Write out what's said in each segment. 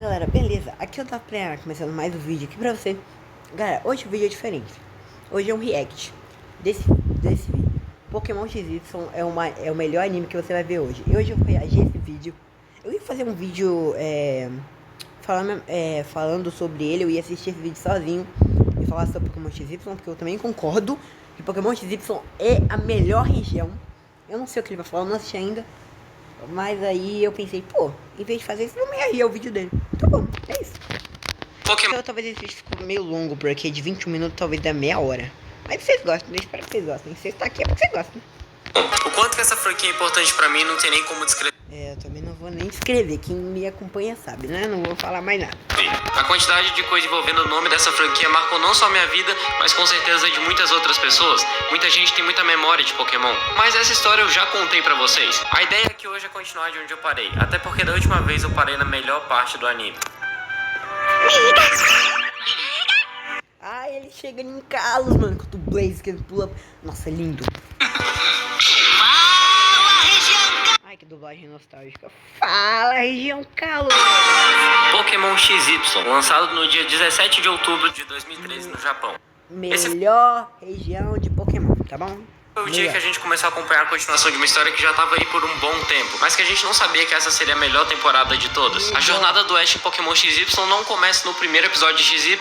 Galera, beleza? Aqui eu tava começando mais um vídeo aqui pra você. Galera, hoje o vídeo é diferente. Hoje é um react desse vídeo. Pokémon XY é o melhor anime que você vai ver hoje. E hoje eu vou reagir a esse vídeo. Eu ia fazer um vídeo falando sobre ele. Eu ia assistir esse vídeo sozinho e falar sobre Pokémon XY, porque eu também concordo que Pokémon XY é a melhor região. Eu não sei o que ele vai falar, eu não assisti ainda. Mas aí eu pensei, pô, em vez de fazer isso, vamos reagir ao vídeo dele. Então bom, é isso. Pokémon. Então, talvez esse vídeo ficou meio longo, porque de 21 minutos talvez dá meia hora. Mas vocês gostam, eu espero que vocês gostem. Se você está aqui é porque vocês gostam. O quanto que essa franquia é importante pra mim não tem nem como descrever. Eu também não vou nem escrever, quem me acompanha sabe, né? Não vou falar mais nada. A quantidade de coisa envolvendo o nome dessa franquia marcou não só minha vida, mas com certeza de muitas outras pessoas. Muita gente tem muita memória de Pokémon, mas essa história eu já contei pra vocês. A ideia aqui hoje é continuar de onde eu parei, até porque da última vez eu parei na melhor parte do anime. Ah, ele chega em Kalos, mano, com o Blaze que ele pula. Nossa, é lindo. Ai, que dublagem nostálgica. Fala, região Kalos. Pokémon XY, lançado no dia 17 de outubro de 2013 no Japão. Melhor região de Pokémon, tá bom? Foi o dia que a gente começou a acompanhar a continuação de uma história que já tava aí por um bom tempo, mas que a gente não sabia que essa seria a melhor temporada de todas. A jornada do Ash em Pokémon XY não começa no primeiro episódio de XY,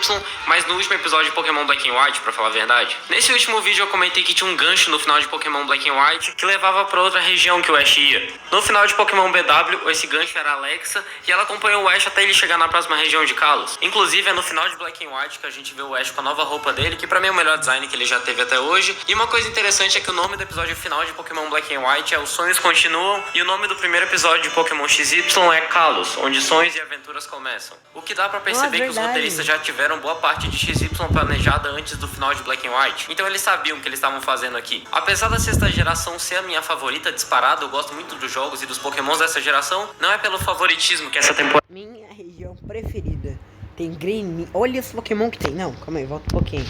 mas no último episódio de Pokémon Black and White, pra falar a verdade. Nesse último vídeo eu comentei que tinha um gancho no final de Pokémon Black and White que levava pra outra região que o Ash ia. No final de Pokémon BW, esse gancho era a Alexa, e ela acompanhou o Ash até ele chegar na próxima região de Kalos. Inclusive é no final de Black and White que a gente vê o Ash com a nova roupa dele, que pra mim é o melhor design que ele já teve até hoje. E uma coisa interessante é que o nome do episódio final de Pokémon Black and White é Os Sonhos Continuam, e o nome do primeiro episódio de Pokémon XY é Kalos, onde sonhos e aventuras começam. O que dá pra perceber que os roteiristas já tiveram boa parte de XY planejada antes do final de Black and White, então eles sabiam o que eles estavam fazendo aqui. Apesar da sexta geração ser a minha favorita disparada, eu gosto muito dos jogos e dos Pokémons dessa geração, não é pelo favoritismo que essa temporada... Minha região preferida tem Green. Olha os Pokémon que tem. Não, calma aí, volta um pouquinho.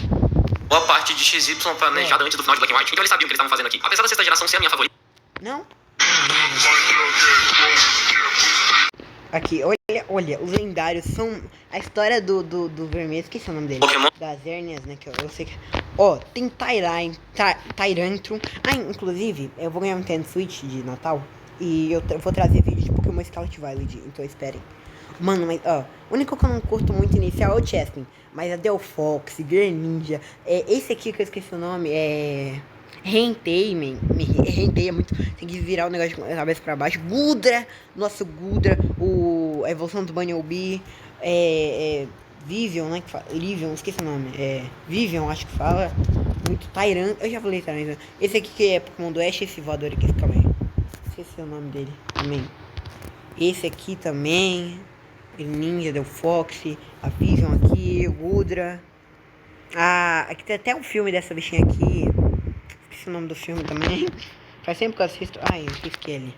Boa parte de XY planejada antes do final de Black and White, então eles sabiam o que eles estavam fazendo aqui. Apesar da sexta geração ser a minha favorita... Não? Aqui, olha, os lendários são... A história do vermelho, esqueci o nome dele. Pokémon. Das hérnias, né, que eu sei que... Tem Tyrantrum. Inclusive, eu vou ganhar um Nintendo Switch de Natal. E eu vou trazer vídeo de Pokémon Scarlet Violet, então esperem. Mano, mas, o único que eu não curto muito inicial é o Chespin. Mas a Delphox, Greninja, esse aqui que eu esqueci o nome, Rentei, man. Rentei é muito... Tem que virar o negócio de cabeça pra baixo. Gudra, nosso Gudra, a evolução do Bunnelby, Vivian, né, que fala, Livion, esqueci o nome, Vivian, acho que fala. Muito Tyrant, eu já falei Tyrant. Esse aqui que é Pokémon do Ash, esse voador aqui, calma aí. Esqueci o nome dele também. Esse aqui também. Ninja, Delphox, a Vision aqui, o Gudra. Aqui tem até um filme dessa bichinha aqui. Esqueci o nome do filme também. Faz tempo que eu assisto. Eu esqueci ele.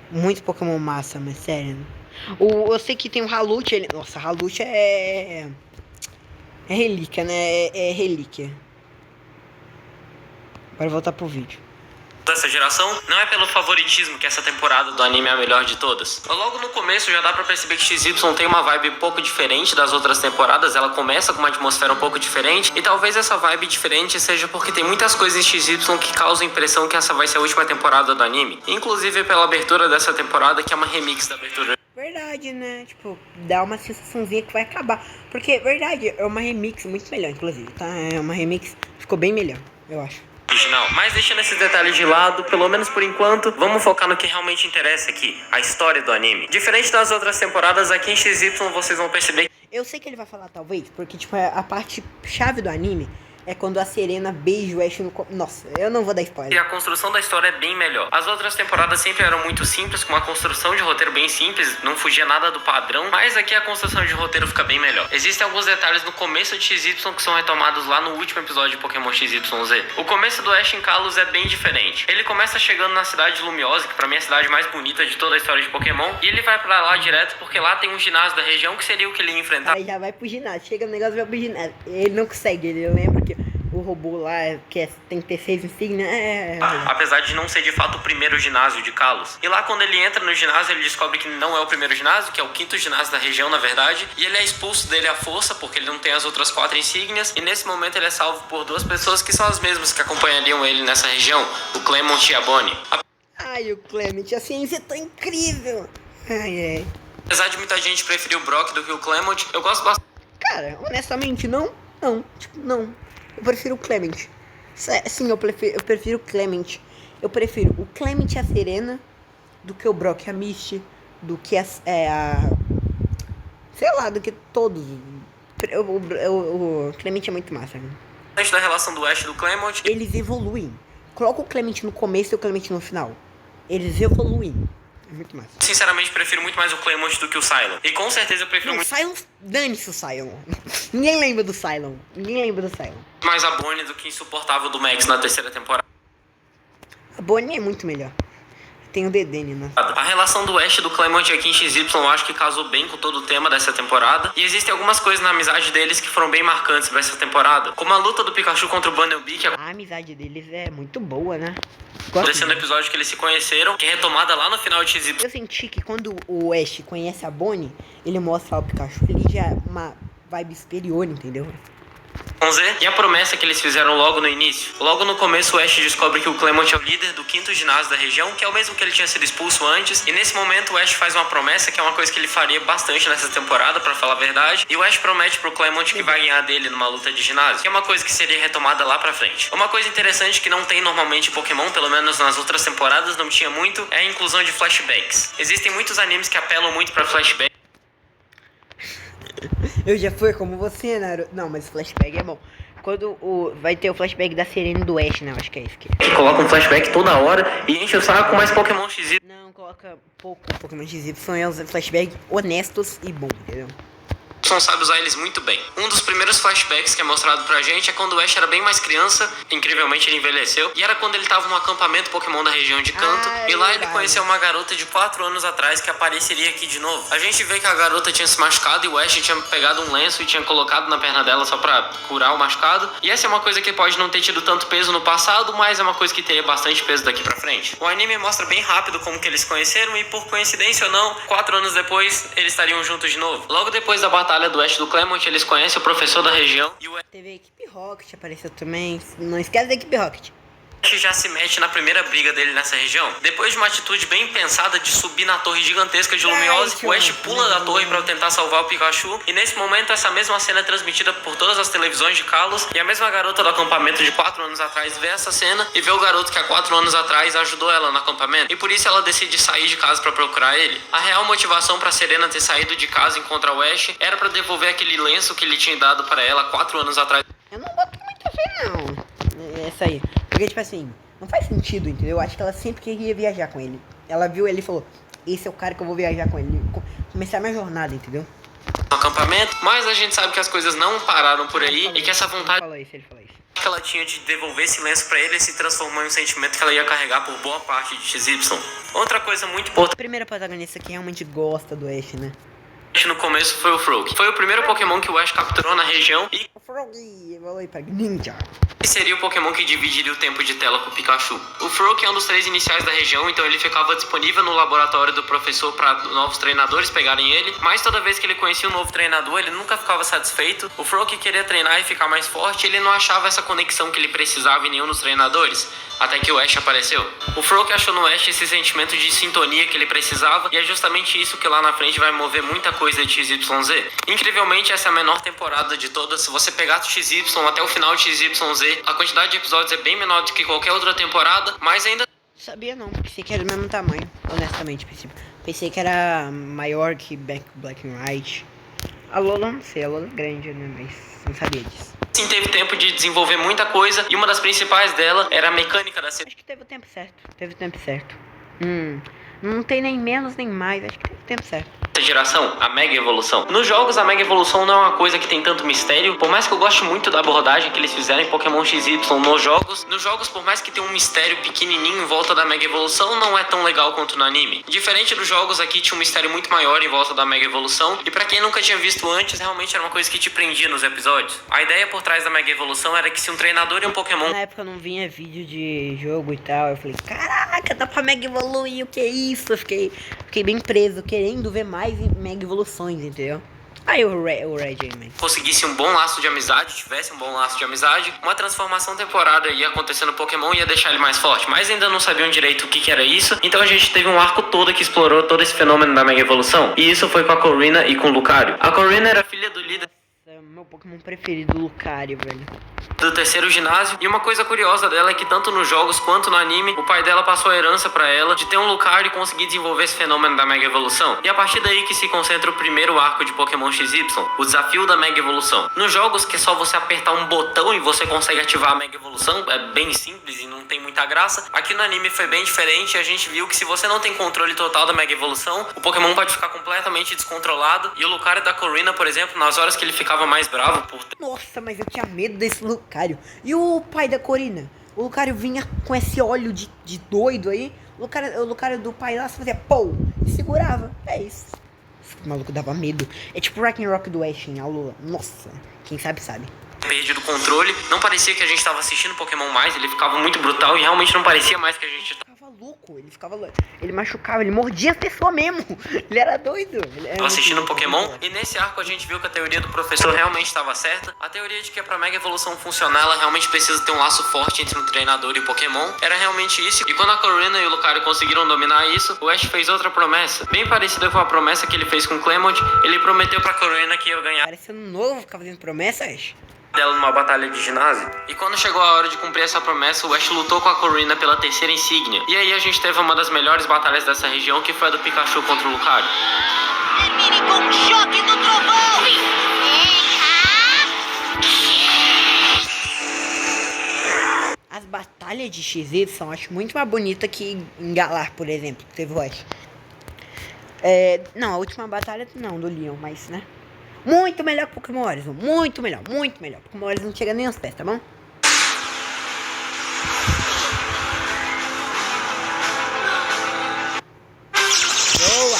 Muito Pokémon massa, mas sério. Eu sei que tem o Halout. Nossa, Halout é relíquia, né? É relíquia. Agora voltar pro vídeo. Dessa geração, não é pelo favoritismo que essa temporada do anime é a melhor de todas. Logo no começo já dá pra perceber que XY tem uma vibe um pouco diferente das outras temporadas, ela começa com uma atmosfera um pouco diferente, e talvez essa vibe diferente seja porque tem muitas coisas em XY que causam a impressão que essa vai ser a última temporada do anime, inclusive pela abertura dessa temporada, que é uma remix da abertura. Verdade, né? Tipo, dá uma sensaçãozinha que vai acabar, porque, verdade, é uma remix muito melhor, inclusive, tá? É uma remix, ficou bem melhor, eu acho. Original. Mas deixando esses detalhes de lado, pelo menos por enquanto, vamos focar no que realmente interessa aqui, a história do anime. Diferente das outras temporadas, aqui em XY vocês vão perceber... Eu sei que ele vai falar talvez, porque tipo, a parte chave do anime é quando a Serena beija o Ash no... Nossa, eu não vou dar spoiler. E a construção da história é bem melhor. As outras temporadas sempre eram muito simples, com uma construção de roteiro bem simples, não fugia nada do padrão, mas aqui a construção de roteiro fica bem melhor. Existem alguns detalhes no começo de XY que são retomados lá no último episódio de Pokémon XYZ. O começo do Ash em Kalos é bem diferente. Ele começa chegando na cidade de Lumiose, que pra mim é a cidade mais bonita de toda a história de Pokémon, e ele vai pra lá direto porque lá tem um ginásio da região que seria o que ele ia enfrentar. Aí já vai pro ginásio, chega no negócio e vai pro ginásio. Ele não consegue, ele lembra que o robô lá, tem que ter 6 insígnias, apesar de não ser de fato o primeiro ginásio de Kalos. E lá quando ele entra no ginásio, ele descobre que não é o primeiro ginásio, que é o 5º ginásio da região, na verdade. E ele é expulso dele à força, porque ele não tem as outras 4 insígnias. E nesse momento ele é salvo por 2 pessoas que são as mesmas que acompanhariam ele nessa região, o Clement e a Bonnie. Ai, o Clement, a ciência tá incrível. Ai. Apesar de muita gente preferir o Brock do que o Clement, eu gosto bastante. Cara, honestamente, não. Eu prefiro o Clement. Sim, eu prefiro o Clement. Eu prefiro o Clement e a Serena do que o Brock e a Misty, do que sei lá, do que todos. O Clement é muito massa, né? Da relação do Ash e do Clement. Eles evoluem. Coloca o Clement no começo e o Clement no final. Eles evoluem. É muito massa. Sinceramente, prefiro muito mais o Clement do que o Cylon. E com certeza eu prefiro muito Cylon, dane-se o Cylon. Ninguém lembra do Cylon. mais a Bonnie do que insuportável do Max na 3ª temporada. A Bonnie é muito melhor. Tem o Dedenne, né? A relação do Ash e do Clement aqui em XY eu acho que casou bem com todo o tema dessa temporada. E existem algumas coisas na amizade deles que foram bem marcantes pra essa temporada. Como a luta do Pikachu contra o Bunnelby, que a amizade deles é muito boa, né? aconteceu no episódio que eles se conheceram, que é retomada lá no final de XY. Eu senti que quando o Ash conhece a Bonnie, ele mostra o Pikachu, ele já é uma vibe superior, entendeu? E a promessa que eles fizeram logo no início. Logo no começo, o Ash descobre que o Clement é o líder do 5º ginásio da região, que é o mesmo que ele tinha sido expulso antes. E nesse momento, o Ash faz uma promessa, que é uma coisa que ele faria bastante nessa temporada, pra falar a verdade. E o Ash promete pro Clement que vai ganhar dele numa luta de ginásio, que é uma coisa que seria retomada lá pra frente. Uma coisa interessante que não tem normalmente em Pokémon, pelo menos nas outras temporadas não tinha muito, é a inclusão de flashbacks. Existem muitos animes que apelam muito pra flashback. Eu já fui como você, Naruto. Não, mas flashback é bom. Quando vai ter o flashback da Serena e do Ash, né? Acho que é isso que é. Coloca um flashback toda hora e enche o saco com mais Pokémon XY. Não, coloca pouco Pokémon XY. São flashbacks honestos e bons, entendeu? Sabe usar eles muito bem. Um dos primeiros flashbacks que é mostrado pra gente é quando o Ash era bem mais criança, incrivelmente ele envelheceu, e era quando ele tava num acampamento Pokémon da região de Kanto, e lá ele conheceu uma garota de 4 anos atrás que apareceria aqui de novo. A gente vê que a garota tinha se machucado e o Ash tinha pegado um lenço e tinha colocado na perna dela só pra curar o machucado, e essa é uma coisa que pode não ter tido tanto peso no passado, mas é uma coisa que teria bastante peso daqui pra frente. O anime mostra bem rápido como que eles se conheceram e, por coincidência ou não, 4 anos depois, eles estariam juntos de novo. Logo depois da batalha do Ash do Clement, eles conhecem o professor da região e o teve a equipe Rocket, apareceu também. Não esquece da equipe Rocket. Ash já se mete na primeira briga dele nessa região. Depois de uma atitude bem pensada de subir na torre gigantesca de Lumiose, o Ash pula da torre para tentar salvar o Pikachu. E nesse momento essa mesma cena é transmitida por todas as televisões de Kalos. E a mesma garota do acampamento de 4 anos atrás vê essa cena e vê o garoto que há 4 anos atrás ajudou ela no acampamento. E por isso ela decide sair de casa para procurar ele. A real motivação para Serena ter saído de casa e encontrar o Ash era para devolver aquele lenço que ele tinha dado para ela 4 anos atrás. Eu não boto muita fé não. Essa aí. Porque, tipo assim, não faz sentido, entendeu? Eu acho que ela sempre queria viajar com ele. Ela viu ele e falou, esse é o cara que eu vou viajar com ele. Começar a minha jornada, entendeu? No acampamento, mas a gente sabe que as coisas não pararam por aí e que essa vontade Ele falou isso. que ela tinha de devolver esse lenço pra ele se transformou em um sentimento que ela ia carregar por boa parte de XY. Outra coisa muito importante. A primeira protagonista que realmente gosta do Ash, né? No começo foi o Frog. Foi o primeiro Pokémon que o Ash capturou na região e o Frog, vou ir pra Ninja. Seria o Pokémon que dividiria o tempo de tela com o Pikachu. O Frog é um dos 3 iniciais da região, então ele ficava disponível no laboratório do professor para novos treinadores pegarem ele, mas toda vez que ele conhecia um novo treinador, ele nunca ficava satisfeito. O Frog queria treinar e ficar mais forte, ele não achava essa conexão que ele precisava em nenhum dos treinadores, até que o Ash apareceu. O Frog achou no Ash esse sentimento de sintonia que ele precisava, e é justamente isso que lá na frente vai mover muita coisa de XYZ. Incrivelmente, essa é a menor temporada de todas. Se você pegar do XY até o final de XYZ, a quantidade de episódios é bem menor do que qualquer outra temporada, mas ainda... Sabia não, pensei que era do mesmo tamanho, honestamente. Pensei que era maior que Black and White. A Lola não sei, a Lola é grande, né, mas não sabia disso. Sim, teve tempo de desenvolver muita coisa, e uma das principais dela era a mecânica da... Acho que teve o tempo certo, Não tem nem menos nem mais, acho que teve o tempo certo. geração, a Mega Evolução. Nos jogos, a Mega Evolução não é uma coisa que tem tanto mistério, por mais que eu goste muito da abordagem que eles fizeram em Pokémon XY nos jogos, por mais que tenha um mistério pequenininho em volta da Mega Evolução, não é tão legal quanto no anime. Diferente dos jogos, aqui tinha um mistério muito maior em volta da Mega Evolução, e pra quem nunca tinha visto antes, realmente era uma coisa que te prendia nos episódios. A ideia por trás da Mega Evolução era que se um treinador e um Pokémon... Na época não vinha vídeo de jogo e tal, eu falei, caraca, dá pra Mega evoluir, o que é isso? Eu fiquei bem preso, querendo ver mais Mega evoluções, entendeu? Aí o Red man. Conseguisse um bom laço de amizade, tivesse um bom laço de amizade, uma transformação temporária ia acontecer no Pokémon e ia deixar ele mais forte, mas ainda não sabiam direito o que era isso, então a gente teve um arco todo que explorou todo esse fenômeno da Mega Evolução, e isso foi com a Korrina e com o Lucario. A Korrina era filha do líder Meu Pokémon preferido, Lucario, velho. do terceiro ginásio, e uma coisa curiosa dela é que tanto nos jogos quanto no anime, o pai dela passou a herança pra ela de ter um Lucario e conseguir desenvolver esse fenômeno da Mega Evolução. E a partir daí que se concentra o primeiro arco de Pokémon XY, o desafio da Mega Evolução. Nos jogos, que é só você apertar um botão e você consegue ativar a Mega Evolução, é bem simples e não tem muita graça. Aqui no anime foi bem diferente, e a gente viu que se você não tem controle total da Mega Evolução, o Pokémon pode ficar completamente descontrolado, e o Lucario da Korrina, por exemplo, nas horas que ele ficava mais bravo por ter... Nossa, mas eu tinha medo desse Lucario. E o pai da Korrina? O Lucario vinha com esse óleo de doido aí. O Lucario do pai lá, você fazia pô, e segurava. É isso. Esse maluco dava medo. É tipo o Rock do Ash em Alola. Nossa, quem sabe sabe. Perdido o controle, não parecia que a gente tava assistindo Pokémon mais, ele ficava muito brutal e realmente não parecia mais que a gente Ficava louco, ele machucava, ele mordia a pessoa mesmo. Ele era doido. tava assistindo Pokémon, e nesse arco a gente viu que a teoria do professor realmente estava certa. A teoria de que pra Mega Evolução funcionar, ela realmente precisa ter um laço forte entre um treinador e o Pokémon, era realmente isso. E quando a Korrina e o Lucario conseguiram dominar isso, o Ash fez outra promessa, bem parecida com a promessa que ele fez com Clemont. Ele prometeu pra Korrina que ia ganhar Parecendo novo, ficava fazendo promessas. dela numa batalha de ginásio. E quando chegou a hora de cumprir essa promessa, o Ash lutou com a Korrina pela terceira insígnia. E aí a gente teve uma das melhores batalhas dessa região, que foi a do Pikachu contra o Lucario. Termine com um choque do trovão! As batalhas de XY eu acho muito mais bonita que em Galar, por exemplo, que teve o Ash. Não, a última batalha não, do Leon, mas, né? Muito melhor que Pokémon Horizon. Muito melhor, muito melhor. Pokémon Horizon não chega nem aos pés, tá bom? Boa!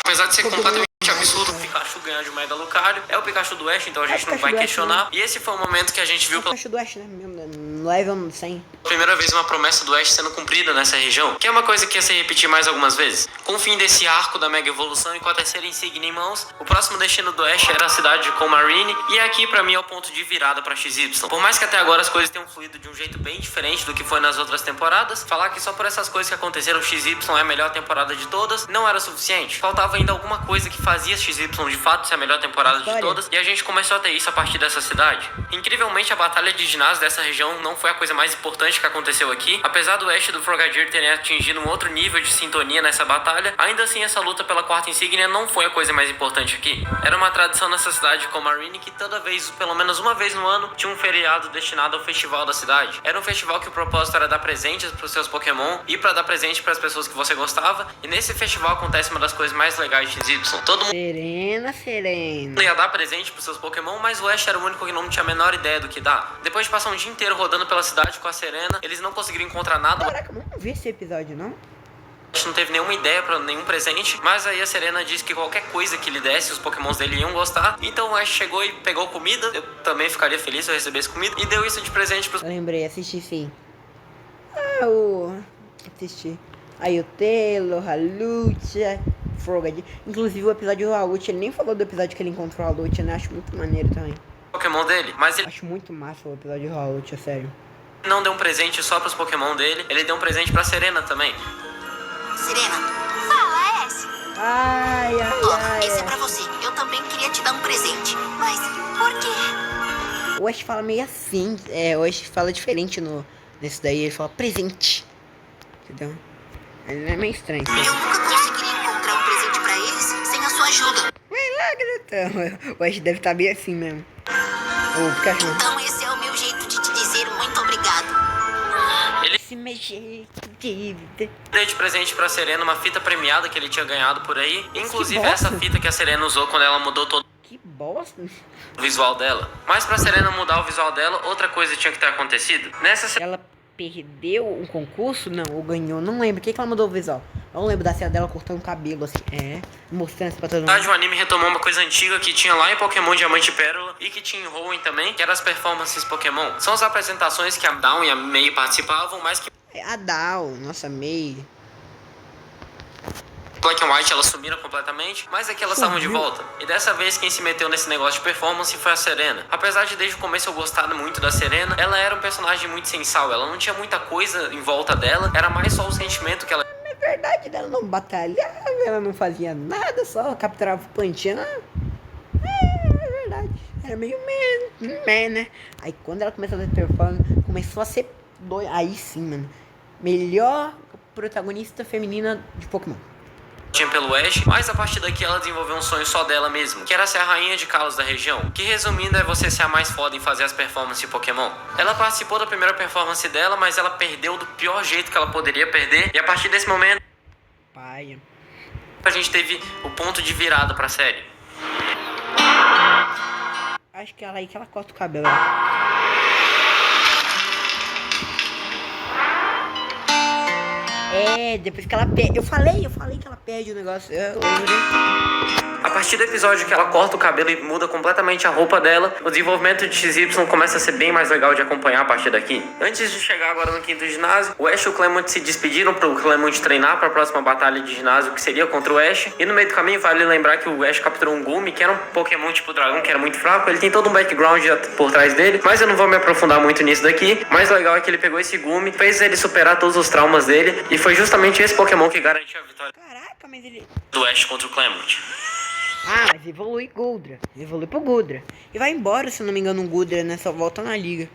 Apesar de ser completamente absurdo o Pikachu ganhar de um Mega Lucario, é o Pikachu do Ash, então a gente não vai questionar. E esse foi o momento que a gente viu O Pikachu do Ash, né? No level 100. primeira vez uma promessa do Ash sendo cumprida nessa região, que é uma coisa que ia se repetir mais algumas vezes. Com o fim desse arco da Mega Evolução e com a terceira insígnia em mãos, o próximo destino do Ash era a cidade de Comarine, e aqui pra mim é o ponto de virada pra XY. Por mais que até agora as coisas tenham fluído de um jeito bem diferente do que foi nas outras temporadas, falar que só por essas coisas que aconteceram XY é a melhor temporada de todas não era suficiente. Faltava ainda alguma coisa que fazia XY de fato ser a melhor temporada de todas, e a gente começou a ter isso a partir dessa cidade. Incrivelmente, a batalha de ginásio dessa região não foi a coisa mais importante que aconteceu aqui. Apesar do Ash e do Frogadier terem atingido um outro nível de sintonia nessa batalha, ainda assim essa luta pela quarta insígnia não foi a coisa mais importante aqui. Era uma tradição nessa cidade de Comarine que toda vez, pelo menos uma vez no ano, tinha um feriado destinado ao festival da cidade. Era um festival que o propósito era dar presentes pros seus Pokémon e pra dar presente pras pessoas que você gostava, e nesse festival acontece uma das coisas mais legais de XY. Todo mundo Serena. ia dar presente pros seus Pokémon, mas o Ash era o único que não tinha a menor ideia do que dar. Depois de passar um dia inteiro rodando pela cidade com a Serena, eles não conseguiram encontrar nada. Caraca, eu não vi esse episódio, não? O Ash não teve nenhuma ideia pra nenhum presente, mas aí a Serena disse que qualquer coisa que lhe desse, os Pokémons dele iam gostar. Então o Ash chegou e pegou comida. Eu também ficaria feliz se eu recebesse comida, e deu isso de presente pros... Eu lembrei, assisti sim. Assisti. Aí o Telo, Halucha, Frogadier. Inclusive o episódio do Halucha, ele nem falou do episódio que ele encontrou o Halucha, né? Acho muito maneiro também. Pokémon dele, mas ele Acho muito massa o episódio do Halucha, sério. não deu um presente só pros Pokémon dele, ele deu um presente pra Serena também. Serena, fala, Ash. Ai, Esse é pra você. Eu também queria te dar um presente. Mas por quê? O Ash fala meio assim. O Ash fala diferente nesse daí. Ele fala presente. Entendeu? Ele é meio estranho. Eu nunca conseguiria encontrar um presente pra eles sem a sua ajuda. Vai lá, garotão. O Ash deve estar bem assim mesmo. O Pikachu. Então esse é o meu jeito de te dizer muito obrigado. se mexer. Dei de presente pra Serena uma fita premiada que ele tinha ganhado por aí. Inclusive bosta. essa fita que a Serena usou quando ela mudou todo Que bosta. o visual dela. Mas pra Serena mudar o visual dela, outra coisa tinha que ter acontecido. Nessa Ela perdeu um concurso? Não, ou ganhou. Não lembro. O que ela mudou o visual? Eu não lembro da cena dela cortando o cabelo, assim. Mostrando isso pra todo mundo. o anime retomou uma coisa antiga que tinha lá em Pokémon Diamante e Pérola e que tinha em Hoenn também, que eram as performances Pokémon. São as apresentações que a Dawn e a Mei participavam, mas que A Dal, nossa, Mei. Black and White elas sumiram completamente, mas aqui elas estavam de Sumiu. volta. E dessa vez quem se meteu nesse negócio de performance foi a Serena. Apesar de desde o começo eu gostar muito da Serena, ela era um personagem muito sensal, ela não tinha muita coisa em volta dela, era mais só o sentimento que ela É verdade, ela não batalhava, ela não fazia nada, só capturava o Panteão. É verdade. Era meio né? Aí quando ela começou a fazer performance, começou a ser doido. Aí sim, mano. Melhor protagonista feminina de Pokémon. tinha pelo Ash, mas a partir daqui ela desenvolveu um sonho só dela mesmo, que era ser a rainha de Kalos da região, que resumindo é você ser a mais foda em fazer as performances de Pokémon. Ela participou da primeira performance dela, mas ela perdeu do pior jeito que ela poderia perder, e a partir desse momento Paia. a gente teve o ponto de virada pra série. Acho que é aí que ela corta o cabelo. Depois que ela perde. Eu falei que ela perde o negócio. Eu lembrei. A partir do episódio que ela corta o cabelo e muda completamente a roupa dela, o desenvolvimento de XY começa a ser bem mais legal de acompanhar a partir daqui. Antes de chegar agora no quinto ginásio, o Ash e o Clemont se despediram pro Clemont treinar para a próxima batalha de ginásio, que seria contra o Ash. E no meio do caminho vale lembrar que o Ash capturou um Gumi, que era um Pokémon tipo dragão, que era muito fraco. Ele tem todo um background por trás dele, mas eu não vou me aprofundar muito nisso daqui. O mais legal é que ele pegou esse Gumi, fez ele superar todos os traumas dele, e foi justamente esse Pokémon que garantiu a vitória Caraca, mas ele. do Ash contra o Clemont. Ah, mas evolui Goldra. Evolui pro Goldra. E vai embora, se eu não me engano, o Goldra, né? Só volta na liga.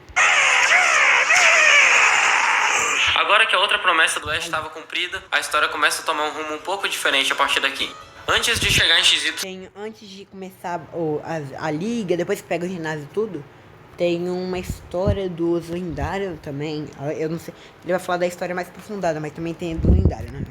Agora que a outra promessa do Ash estava cumprida, a história começa a tomar um rumo um pouco diferente a partir daqui. Antes de chegar em XY, Antes de começar a liga, depois que pega o ginásio e tudo, tem uma história dos lendários também. Eu não sei. Ele vai falar da história mais aprofundada, mas também tem do lendário, né?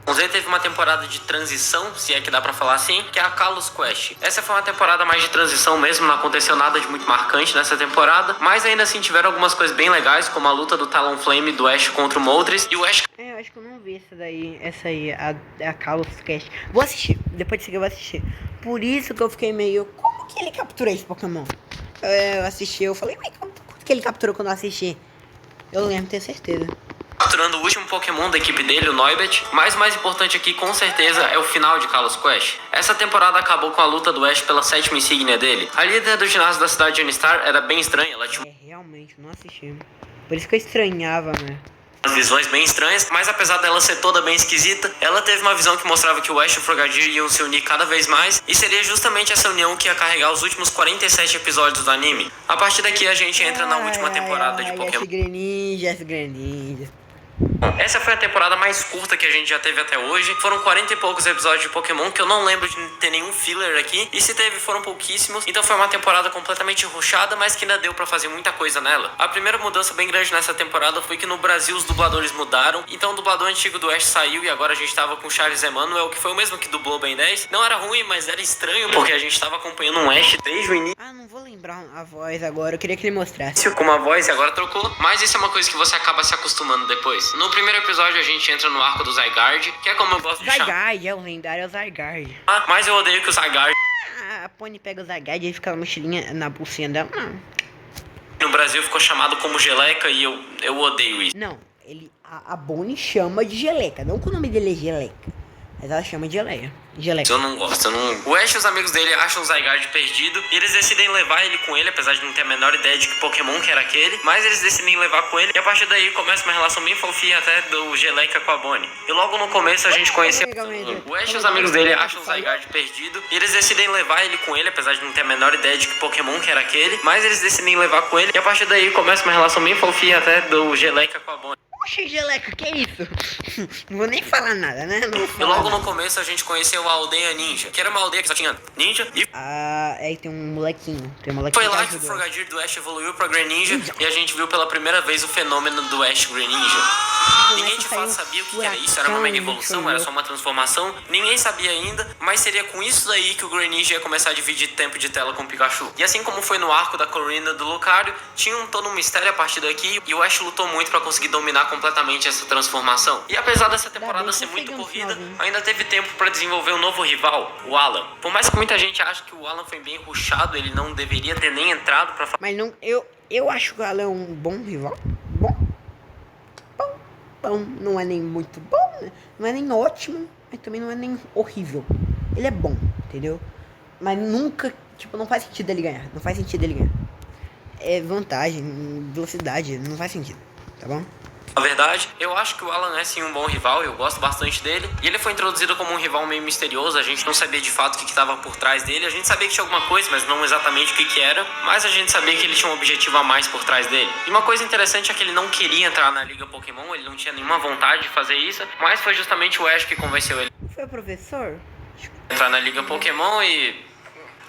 Z teve uma temporada de transição, se é que dá pra falar assim, que é a Kalos Quest. Essa foi uma temporada mais de transição mesmo, não aconteceu nada de muito marcante nessa temporada, mas ainda assim tiveram algumas coisas bem legais, como a luta do Talonflame do Ash contra o Moltres, e o Ash Eu acho que eu não vi essa aí, a Kalos Cast. Vou assistir, depois disso aqui eu vou assistir. Por isso que eu fiquei meio, como que ele capturou esse Pokémon? Eu assisti, eu falei, mas quanto que ele capturou quando eu assisti? Eu lembro, tenho certeza. capturando o último Pokémon da equipe dele, o Noibet, mas o mais importante aqui com certeza é o final de Kalos Quest. Essa temporada acabou com a luta do Ash pela 7ª insígnia dele. A líder do ginásio da cidade de Unistar era bem estranha, ela tinha Realmente, não assisti. Por isso que eu estranhava, né? umas visões bem estranhas, mas apesar dela ser toda bem esquisita, ela teve uma visão que mostrava que o Ash e o Frogadier iam se unir cada vez mais, e seria justamente essa união que ia carregar os últimos 47 episódios do anime. A partir daqui a gente entra na última temporada de Pokémon. Greninja. Essa foi a temporada mais curta que a gente já teve até hoje. Foram 40 e poucos episódios de Pokémon, que eu não lembro de ter nenhum filler aqui. E se teve, foram pouquíssimos. Então foi uma temporada completamente rushada, mas que ainda deu pra fazer muita coisa nela. A primeira mudança bem grande nessa temporada foi que no Brasil os dubladores mudaram. Então o dublador antigo do Ash saiu e agora a gente tava com o Charles Emmanuel, que foi o mesmo que dublou Ben 10. Não era ruim, mas era estranho, porque a gente tava acompanhando um Ash desde o início. Não vou lembrar a voz agora, eu queria que ele mostrasse. Com uma voz e agora trocou. Mas isso é uma coisa que você acaba se acostumando depois. No primeiro episódio a gente entra no arco do Zygarde, que é como eu gosto de chamar. Zygarde, é o lendário, é o Zygarde. Mas eu odeio que o Zygarde A Pony pega o Zygarde e fica na mochilinha, na bolsinha dela. no Brasil ficou chamado como Geleca e eu odeio isso. Não, a Bonnie chama de Geleca, não que o nome dele é Geleca. Mas ela chama de Geleca. Eu não gosto, O Ash e os amigos dele acham o Zygarde perdido e eles decidem levar ele com ele, apesar de não ter a menor ideia de que Pokémon que era aquele. Mas eles decidem levar com ele e a partir daí começa uma relação bem fofinha até do Geleca com a Bonnie. E logo no começo a gente conheceu o Ash e os amigos dele acham o Zygarde perdido e eles decidem levar ele com ele, apesar de não ter a menor ideia de que Pokémon que era aquele. Mas eles decidem levar com ele e a partir daí começa uma relação bem fofinha até do Geleca com a Bonnie. Oxe, Geleca, que isso? Não vou nem falar nada, né? Não vou E falar logo nada. no começo a gente conheceu a aldeia ninja, que era uma aldeia que só tinha ninja, e Ah, aí tem um molequinho. Tem um molequinho foi lá que o ajudou. Frogadier do Ash evoluiu pra Greninja e a gente viu pela primeira vez o fenômeno do Ash Greninja. Ninguém de fato sabia o que era isso, era uma mega evolução, era só uma transformação, ninguém sabia ainda, mas seria com isso daí que o Greninja ia começar a dividir tempo de tela com o Pikachu. E assim como foi no arco da Corrina do Lucario, tinha todo um mistério a partir daqui e o Ash lutou muito pra conseguir dominar completamente essa transformação. E apesar dessa temporada ser muito corrida, ainda teve tempo pra desenvolver um novo rival, o Alan. Por mais que muita gente ache que o Alan foi bem rushado, ele não deveria ter nem entrado pra Mas não, eu acho que o Alan é um bom rival. Bom, não é nem muito bom, né? Não é nem ótimo, mas também não é nem horrível. Ele é bom, entendeu? Mas nunca, tipo, não faz sentido ele ganhar. Não faz sentido ele ganhar. É vantagem, velocidade, não faz sentido, tá bom? Na verdade, eu acho que o Alan é sim um bom rival, eu gosto bastante dele. E ele foi introduzido como um rival meio misterioso, a gente não sabia de fato o que estava por trás dele. A gente sabia que tinha alguma coisa, mas não exatamente o que era. Mas a gente sabia que ele tinha um objetivo a mais por trás dele. E uma coisa interessante é que ele não queria entrar na Liga Pokémon, ele não tinha nenhuma vontade de fazer isso. Mas foi justamente o Ash que convenceu ele Foi o professor? a entrar na Liga Pokémon e...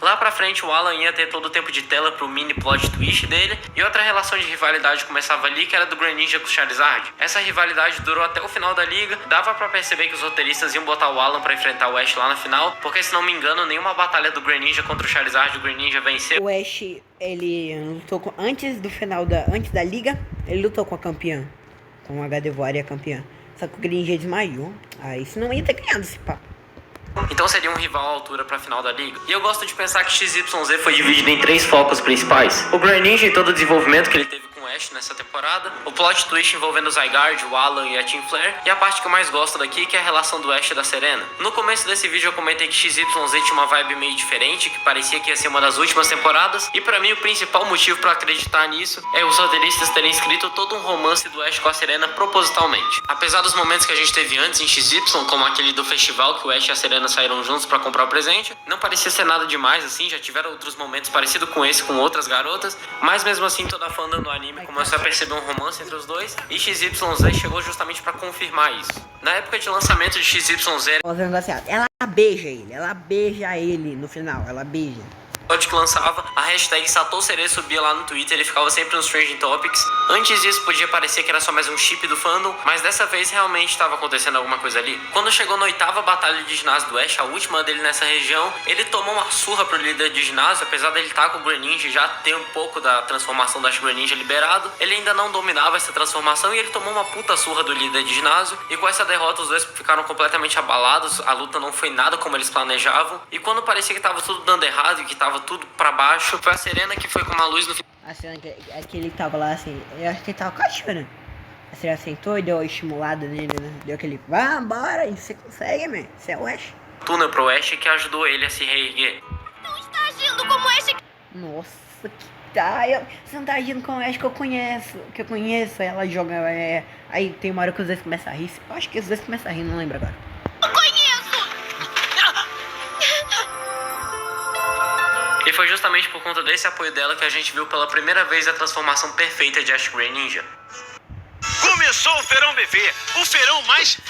lá pra frente o Alan ia ter todo o tempo de tela pro mini plot twist dele. E outra relação de rivalidade começava ali, que era do Greninja com o Charizard. Essa rivalidade durou até o final da liga. Dava pra perceber que os roteiristas iam botar o Alan pra enfrentar o Ash lá na final, porque se não me engano, nenhuma batalha do Greninja contra o Charizard o Greninja venceu. O Ash, ele lutou com, antes da liga, ele lutou com a campeã. Com a Gardevoir e a campeã. Só que o Greninja desmaiou. Aí senão ia ter ganhado esse papo. Então seria um rival à altura pra final da liga. E eu gosto de pensar que XYZ foi dividido em 3 focos principais: o Greninja e todo o desenvolvimento que ele teve com o Ash nessa temporada, o plot twist envolvendo o Zygarde, o Alan e a Team Flare, e a parte que eu mais gosto daqui, que é a relação do Ash e da Serena. No começo desse vídeo eu comentei que XYZ tinha uma vibe meio diferente, que parecia que ia ser uma das últimas temporadas, e pra mim o principal motivo pra acreditar nisso é os roteiristas terem escrito todo um romance do Ash com a Serena propositalmente. Apesar dos momentos que a gente teve antes em XY, como aquele do festival que o Ash e a Serena saíram juntos pra comprar o presente, não parecia ser nada demais assim, já tiveram outros momentos parecidos com esse com outras garotas, mas mesmo assim toda fã do anime começou a perceber um romance entre os dois, e XYZ chegou justamente pra confirmar isso. Na época de lançamento de XYZ, Ela beija ele no final, ela beija. que lançava, a hashtag Satosere subia lá no Twitter, ele ficava sempre nos Trending Topics. Antes disso podia parecer que era só mais um chip do fandom, mas dessa vez realmente estava acontecendo alguma coisa ali. Quando chegou na 8ª batalha de ginásio do Ash, a última dele nessa região, ele tomou uma surra pro líder de ginásio. Apesar dele estar com o Greninja e já ter um pouco da transformação da Greninja liberado, ele ainda não dominava essa transformação e ele tomou uma puta surra do líder de ginásio. E com essa derrota os dois ficaram completamente abalados, a luta não foi nada como eles planejavam, e quando parecia que tava tudo dando errado e que tava tudo pra baixo, foi a Serena que foi com uma luz no final. A cena que ele tava lá assim, eu acho que ele tava quase chorando. A Serena sentou e deu uma estimulada nele, né? Deu aquele, vambora, você consegue, man, você é o Ash. Túnel pro Ash que ajudou ele a se reerguer. Não está agindo como Ash. Nossa, que tá, você não tá agindo com o Ash que eu conheço, aí ela joga, aí tem uma hora que os dois começam a rir, eu acho que os dois começam a rir, não lembro agora. Eu conheço. E foi justamente por conta desse apoio dela que a gente viu pela primeira vez a transformação perfeita de Ash Greninja. Começou o Feirão Bebê, o feirão mais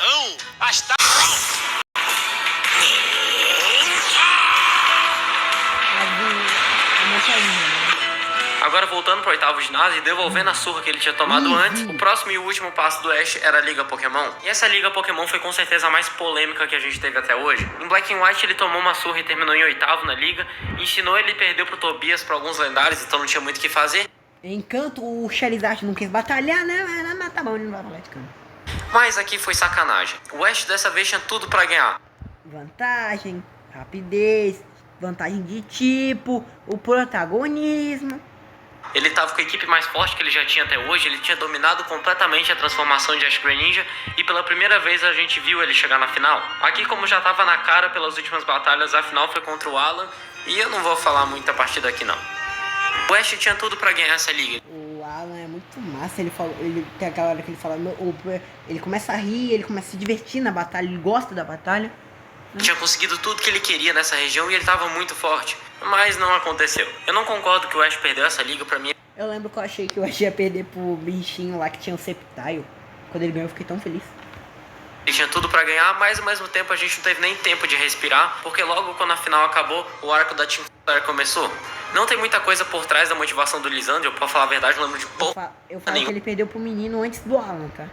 Agora voltando pro 8º ginásio e devolvendo a surra que ele tinha tomado antes, o próximo e último passo do Ash era a Liga Pokémon. E essa Liga Pokémon foi com certeza a mais polêmica que a gente teve até hoje. Em Black and White ele tomou uma surra e terminou em 8º na Liga, ensinou ele e perdeu pro Tobias pra alguns lendários, então não tinha muito o que fazer. Enquanto o Charizard não quis batalhar, né, mas tá bom, ele não vai batalhar de canto. Mas aqui foi sacanagem. O Ash dessa vez tinha tudo pra ganhar. Vantagem, rapidez, vantagem de tipo, o protagonismo. Ele tava com a equipe mais forte que ele já tinha até hoje, ele tinha dominado completamente a transformação de Ash Greninja e pela primeira vez a gente viu ele chegar na final. Aqui, como já tava na cara pelas últimas batalhas, a final foi contra o Alan e eu não vou falar muito a partir daqui não. O Ash tinha tudo pra ganhar essa liga. O Alan é muito massa, ele tem aquela hora que ele fala, ele começa a rir, ele começa a se divertir na batalha, ele gosta da batalha. Tinha conseguido tudo que ele queria nessa região e ele tava muito forte, mas não aconteceu. Eu não concordo que o Ash perdeu essa liga, pra mim. Eu lembro que eu achei que o Ash ia perder pro bichinho lá que tinha o Sceptile. Quando ele ganhou, eu fiquei tão feliz. Ele tinha tudo pra ganhar, mas ao mesmo tempo a gente não teve nem tempo de respirar, porque logo quando a final acabou, o arco da Team Star começou. Não tem muita coisa por trás da motivação do Lisandro, pra falar a verdade, não lembro de pouco. Eu falo que ele perdeu pro menino antes do Alan, tá?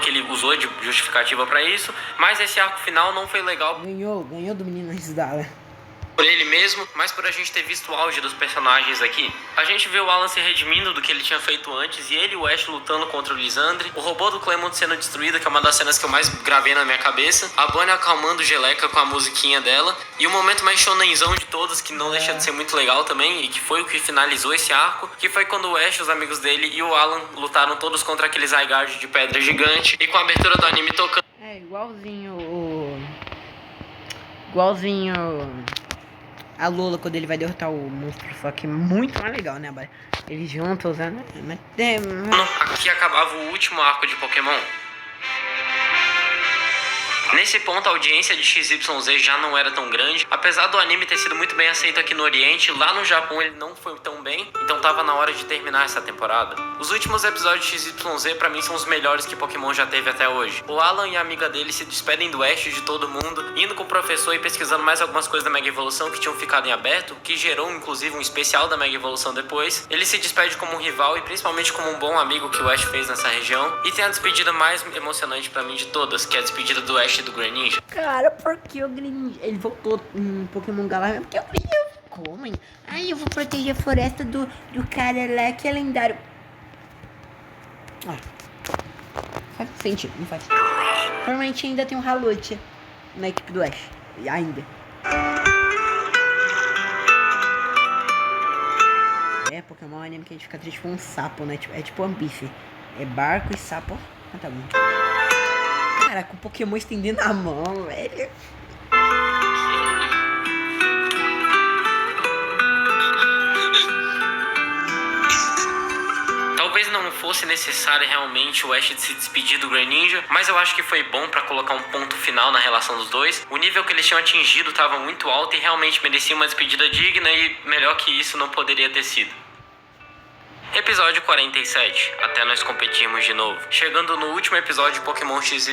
Que ele usou de justificativa pra isso, mas esse arco final não foi legal Ganhou do menino antes do Alan. por ele mesmo, mas por a gente ter visto o auge dos personagens aqui. A gente vê o Alan se redimindo do que ele tinha feito antes, e ele e o Ash lutando contra o Lisandre, o robô do Clemont sendo destruído, que é uma das cenas que eu mais gravei na minha cabeça, a Bonnie acalmando o Geleca com a musiquinha dela, e o momento mais shonenzão de todos, que não deixa de ser muito legal também, e que foi o que finalizou esse arco, que foi quando o Ash, os amigos dele e o Alan lutaram todos contra aquele Zygarde de pedra gigante, e com a abertura do anime tocando. É, igualzinho a Lola quando ele vai derrotar o monstro, só que muito mais legal, né, Bárbara? Eles juntos, né? Aqui acabava o último arco de Pokémon. Nesse ponto, a audiência de XYZ já não era tão grande. Apesar do anime ter sido muito bem aceito aqui no Oriente, lá no Japão ele não foi tão bem, então tava na hora de terminar essa temporada. Os últimos episódios de XYZ pra mim são os melhores que Pokémon já teve até hoje. O Alan e a amiga dele se despedem do Ash de todo mundo, indo com o professor e pesquisando mais algumas coisas da Mega Evolução que tinham ficado em aberto, que gerou inclusive um especial da Mega Evolução depois. Ele se despede como um rival e principalmente como um bom amigo que o Ash fez nessa região. E tem a despedida mais emocionante pra mim de todas, que é a despedida do Ash e do Greninja. Cara, porque o Greninja, ele voltou em Pokémon Galáxia, porque o Greninja ficou, mãe. Ai, eu vou proteger a floresta do cara lá que é lendário. Faz sentido, não faz. Provavelmente ainda tem um Halote na equipe do Ash. Ainda. É, Pokémon é um anime que a gente fica triste com um sapo, né? É tipo One Piece. É barco e sapo. Ah, tá bom. Caraca, o Pokémon estendendo a mão, velho. Talvez não fosse necessário realmente o Ash se despedir do Greninja, mas eu acho que foi bom pra colocar um ponto final na relação dos dois. O nível que eles tinham atingido estava muito alto e realmente merecia uma despedida digna, e melhor que isso não poderia ter sido. Episódio 47, até nós competirmos de novo. Chegando no último episódio de Pokémon XYZ,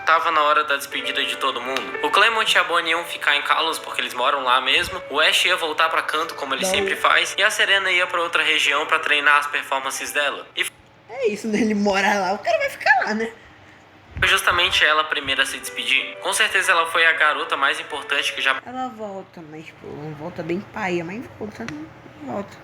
tava na hora da despedida de todo mundo. O Clemont e a Bonnie iam ficar em Kalos porque eles moram lá mesmo, o Ash ia voltar pra Kanto como ele sempre faz, e a Serena ia pra outra região pra treinar as performances dela. E É isso, né? Ele mora lá, o cara vai ficar lá, né? foi justamente ela a primeira a se despedir. Com certeza ela foi a garota mais importante que já Ela volta, mas tipo, volta bem paia, mas volta, não volta.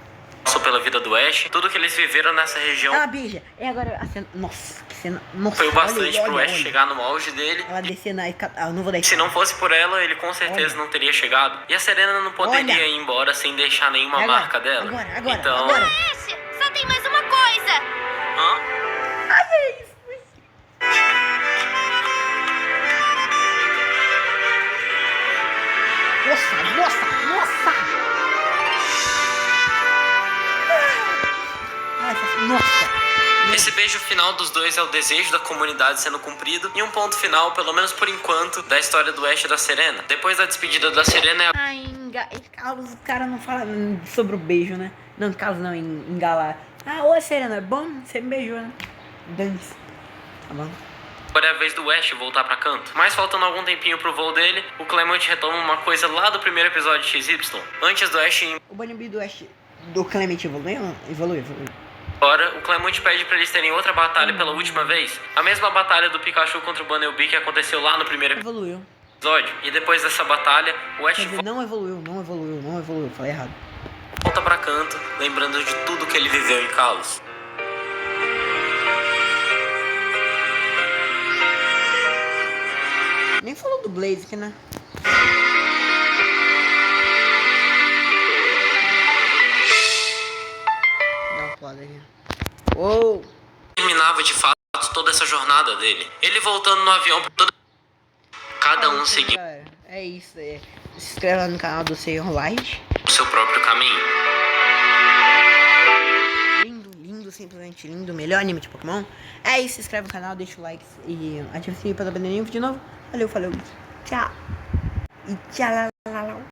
passou pela vida do Ash. Tudo que eles viveram nessa região Ela beija. É agora a cena. Nossa, que cena. Nossa, foi o bastante olha, pro olha, Ash olha. chegar no auge dele. Ela descendo aí. Eu não vou dar Se não fosse por ela, ele com certeza não teria chegado. E a Serena não poderia Olha. ir embora sem deixar nenhuma Agora, marca dela. agora, então. agora. Ash, só tem mais uma coisa. Hã? Nossa! Nossa! Esse beijo final dos dois é o desejo da comunidade sendo cumprido. E um ponto final, pelo menos por enquanto, da história do Ash e da Serena. Depois da despedida da Serena é a Ai, Carlos, o cara não fala sobre o beijo, né? Não, Carlos não, engalar. Ah, oi, Serena, é bom? Você me beijou, né? Dane-se. Tá bom. Agora é a vez do Ash voltar pra Kanto. Mas faltando algum tempinho pro voo dele, o Clemont retoma uma coisa lá do primeiro episódio de XY. Antes do Ash ir O Bunny do Ash do Clement evoluiu? Evoluiu. embora, o Clemont pede pra eles terem outra batalha pela última vez. A mesma batalha do Pikachu contra o Bunnelby que aconteceu lá no primeiro Evoluiu. episódio. E depois dessa batalha, o Ash Quer dizer, não evoluiu. Falei errado. volta pra Kanto, lembrando de tudo que ele viveu em Kalos. Nem falou do Blaziken, né? Dá uma pulada aqui. Uou! Terminava de fato toda essa jornada dele. Ele voltando no avião por toda... Cada um seguindo Galera, é isso aí. Se inscreve lá no canal do Senhor Light. o seu próprio caminho. Lindo, simplesmente lindo. Melhor anime de Pokémon. É isso, se inscreve no canal, deixa o like e ativa o sininho pra não perder nenhum vídeo novo. Valeu, falou. Tchau. E tchau.